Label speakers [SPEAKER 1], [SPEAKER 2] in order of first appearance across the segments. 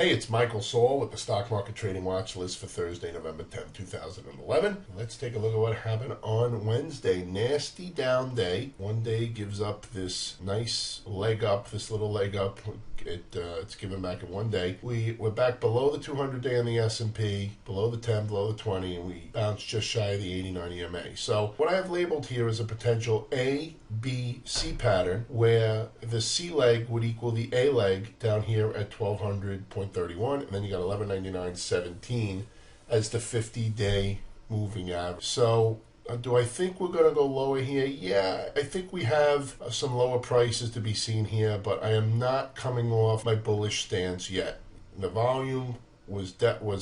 [SPEAKER 1] Hey, it's Michael Saul with the Stock Market Trading Watch List for Thursday, November 10th, 2011. Let's take a look at what happened on Wednesday. Nasty down day. One day gives up this nice leg up, this little leg up. It's given back in one day. We're back below the 200-day on the S&P, below the 10, below the 20, and we bounced just shy of the 89 EMA. So what I have labeled here is a potential A, B, C pattern where the C leg would equal the A leg down here at 1200.31, and then you got 1199.17 as the 50-day moving average. So do I think we're going to go lower here? Yeah, I think we have some lower prices to be seen here, but I am not coming off my bullish stance yet. The volume was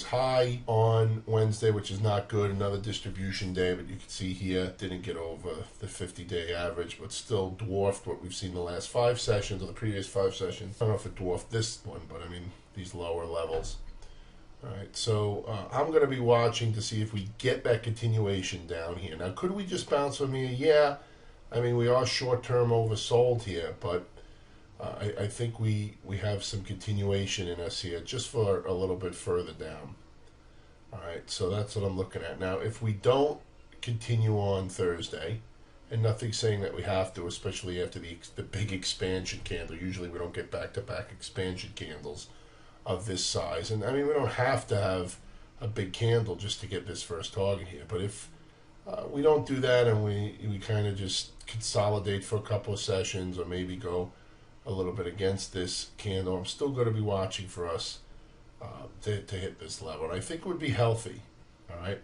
[SPEAKER 1] high on Wednesday, which is not good. Another distribution day, but you can see here didn't get over the 50-day average, but still dwarfed what we've seen the last 5 sessions or the previous 5 sessions. I don't know if it dwarfed this one, but I mean these lower levels. All right, so I'm going to be watching to see if we get that continuation down here. Now, could we just bounce from here? Yeah. I mean, we are short-term oversold here, but I think we have some continuation in us here just for a little bit further down. All right, so that's what I'm looking at. Now, if we don't continue on Thursday, and nothing's saying that we have to, especially after the big expansion candle. Usually we don't get back-to-back expansion candles of this size, and I mean we don't have to have a big candle just to get this first target here, but if we don't do that and we kind of just consolidate for a couple of sessions or maybe go a little bit against this candle, I'm still going to be watching for us to hit this level, and I think it would be healthy. All right,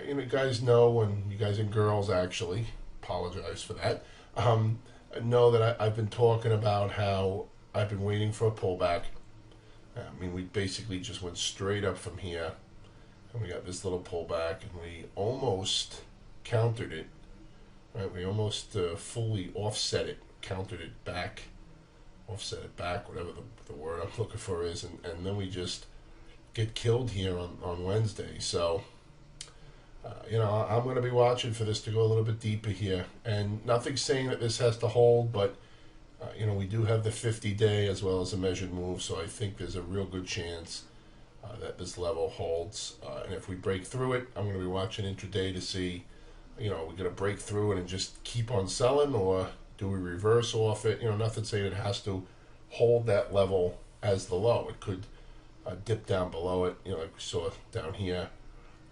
[SPEAKER 1] you guys know, and you guys and girls actually, apologize for that, know that I've been talking about how I've been waiting for a pullback. I mean, we basically just went straight up from here, and we got this little pullback, and we almost countered it. Right, we almost fully offset it, countered it back, offset it back, whatever the word I'm looking for is, and then we just get killed here on Wednesday. So, I'm going to be watching for this to go a little bit deeper here, and nothing's saying that this has to hold, but we do have the 50-day as well as a measured move, so I think there's a real good chance that this level holds. And if we break through it, I'm going to be watching intraday to see, we're going to break through it and just keep on selling, or do we reverse off it? Nothing saying it has to hold that level as the low. It could dip down below it, like we saw down here.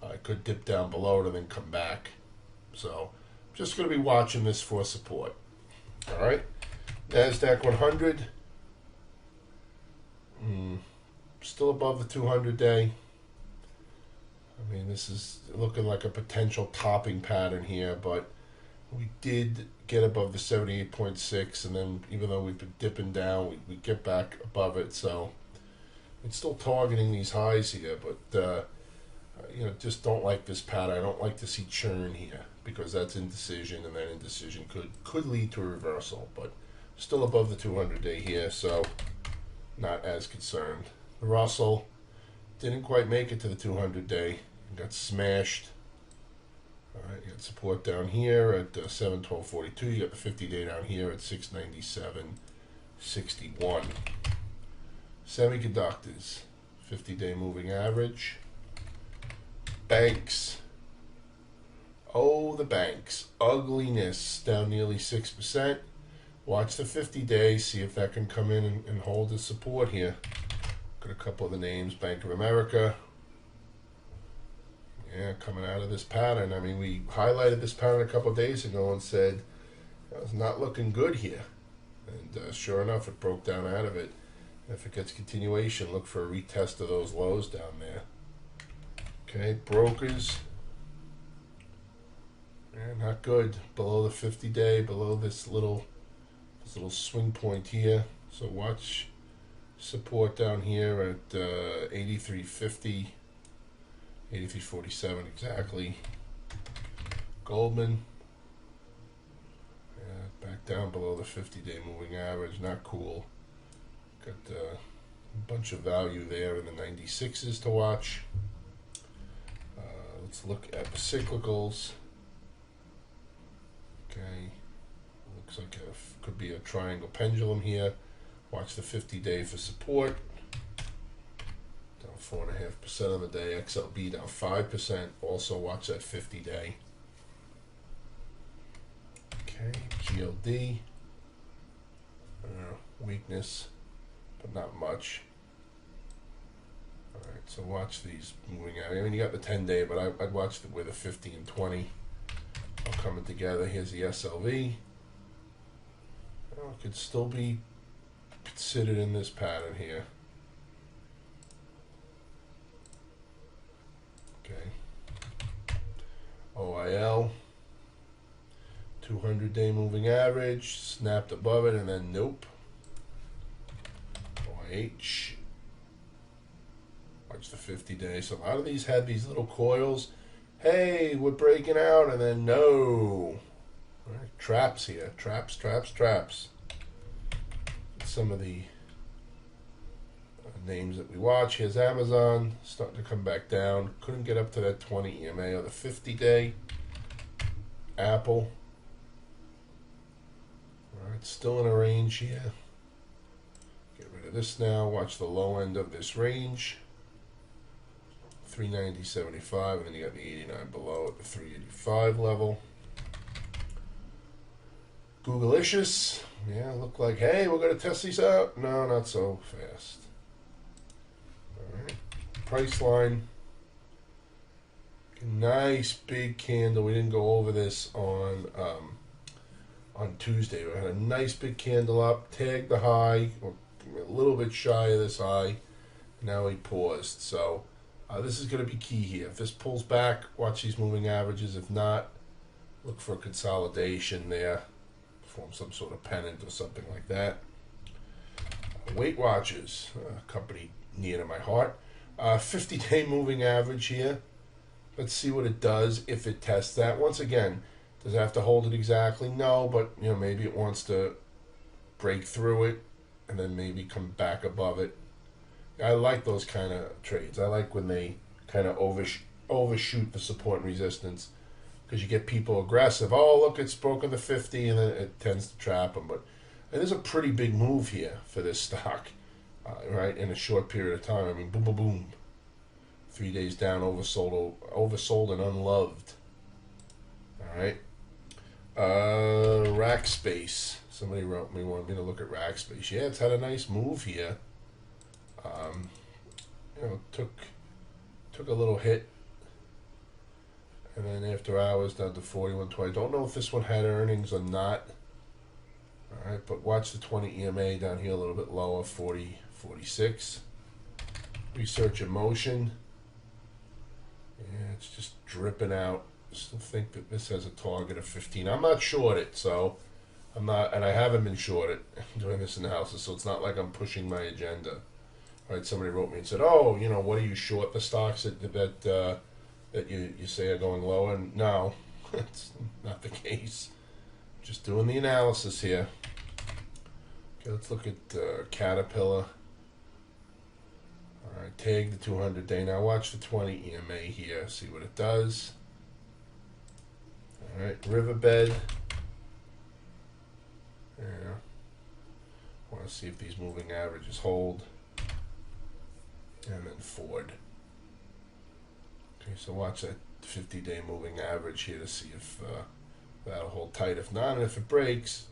[SPEAKER 1] It could dip down below it and then come back. So I'm just going to be watching this for support. All right. NASDAQ 100, still above the 200-day. I mean, this is looking like a potential topping pattern here, but we did get above the 78.6, and then even though we've been dipping down, we get back above it. So it's still targeting these highs here, but just don't like this pattern. I don't like to see churn here because that's indecision, and that indecision could lead to a reversal, but still above the 200-day here, so not as concerned. The Russell didn't quite make it to the 200-day. Got smashed. All right, you got support down here at 712.42. You got the 50-day down here at 697.61. Semiconductors, 50-day moving average. Banks. Oh, the banks. Ugliness, down nearly 6%. Watch the 50-day, see if that can come in and hold the support here. Got a couple of the names, Bank of America. Yeah, coming out of this pattern. I mean, we highlighted this pattern a couple of days ago and said it's not looking good here. And sure enough, it broke down out of it. If it gets continuation, look for a retest of those lows down there. Okay, brokers. Yeah, not good. Below the 50-day, below this little swing point here. So watch support down here at 83.50, 83.47 exactly. Goldman, yeah, back down below the 50-day moving average. Not cool. Got a bunch of value there in the 96s to watch. Let's look at the cyclicals. Okay. Looks like could be a triangle pendulum here. Watch the 50-day for support. Down 4.5% on the day. XLB down 5%. Also watch that 50-day. Okay, GLD. Weakness, but not much. Alright, so watch these moving out. I mean, you got the 10-day, but I'd watch where the 50 and 20 are coming together. Here's the SLV. Well, it could still be considered in this pattern here. Okay. OIL. 200-day moving average. Snapped above it, and then nope. OIH. Watch the 50-day. So a lot of these had these little coils. Hey, we're breaking out, and then no. All right, traps here. Traps, traps, traps. Some of the names that we watch. Here's Amazon. Starting to come back down. Couldn't get up to that 20 EMA or the 50-day. Apple. All right, still in a range here. Get rid of this now. Watch the low end of this range. 390.75, and then you got the 89 below at the 385 level. Googleicious, yeah, look like, hey, we're going to test these out. No, not so fast. All right, price line. Nice big candle. We didn't go over this on Tuesday. We had a nice big candle up, tagged the high, a little bit shy of this high. Now he paused. So this is going to be key here. If this pulls back, watch these moving averages. If not, look for a consolidation there. Form some sort of pennant or something like that. Weight Watchers, a company near to my heart. 50-day moving average here. Let's see what it does if it tests that. Once again, does it have to hold it exactly? No, but maybe it wants to break through it and then maybe come back above it. I like those kind of trades. I like when they kind of overshoot the support and resistance, because you get people aggressive. Oh, look, it's broken the 50, and then it tends to trap them. But there's a pretty big move here for this stock, right, in a short period of time. I mean, boom, boom, boom. 3 days down, oversold and unloved. All right. Rack Space. Somebody wrote me, wanted me to look at Rack Space. Yeah, it's had a nice move here. Took a little hit, and then after hours down to 41.20. Don't know if this one had earnings or not. All right, but watch the 20 EMA down here a little bit lower, 40.46. Research in motion. Yeah, it's just dripping out. I still think that this has a target of 15. I'm not short it, so I'm not, and I haven't been short it doing this analysis, so it's not like I'm pushing my agenda. Right? Somebody wrote me and said, "Oh, what are you short the stocks that you say are going lower?" And no, that's not the case. Just doing the analysis here. Okay, let's look at Caterpillar. All right, tag the 200-day. Now watch the 20 EMA here. See what it does. All right, Riverbed. Yeah. Want to see if these moving averages hold. And then Ford. Okay, so watch that 50-day moving average here to see if that'll hold tight. If not, and if it breaks,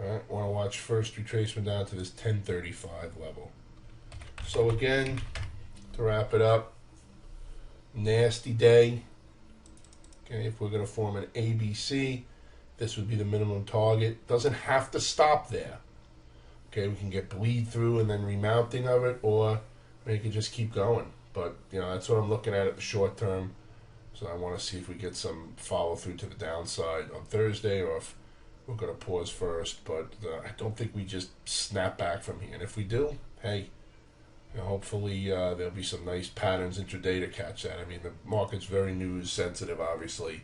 [SPEAKER 1] all right, want to watch first retracement down to this 1035 level. So again, to wrap it up, nasty day. Okay, if we're going to form an ABC, this would be the minimum target. Doesn't have to stop there. Okay, we can get bleed through and then remounting of it, or we can just keep going. But, that's what I'm looking at the short term. So I want to see if we get some follow through to the downside on Thursday, or if we're going to pause first. But I don't think we just snap back from here. And if we do, hey, hopefully there'll be some nice patterns intraday to catch that. I mean, the market's very news sensitive, obviously.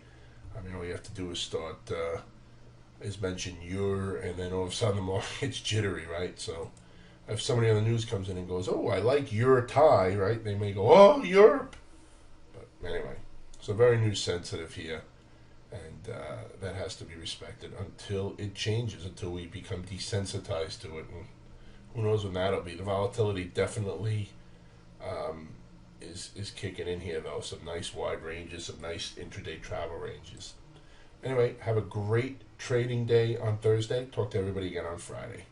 [SPEAKER 1] I mean, all you have to do is start, mention your, and then all of a sudden the market's jittery, right? So if somebody on the news comes in and goes, "Oh, I like your tie," right? They may go, "Oh, Europe." But anyway, so very news sensitive here, and that has to be respected until it changes, until we become desensitized to it. And who knows when that'll be. The volatility definitely is kicking in here, though. Some nice wide ranges, some nice intraday travel ranges. Anyway, have a great trading day on Thursday. Talk to everybody again on Friday.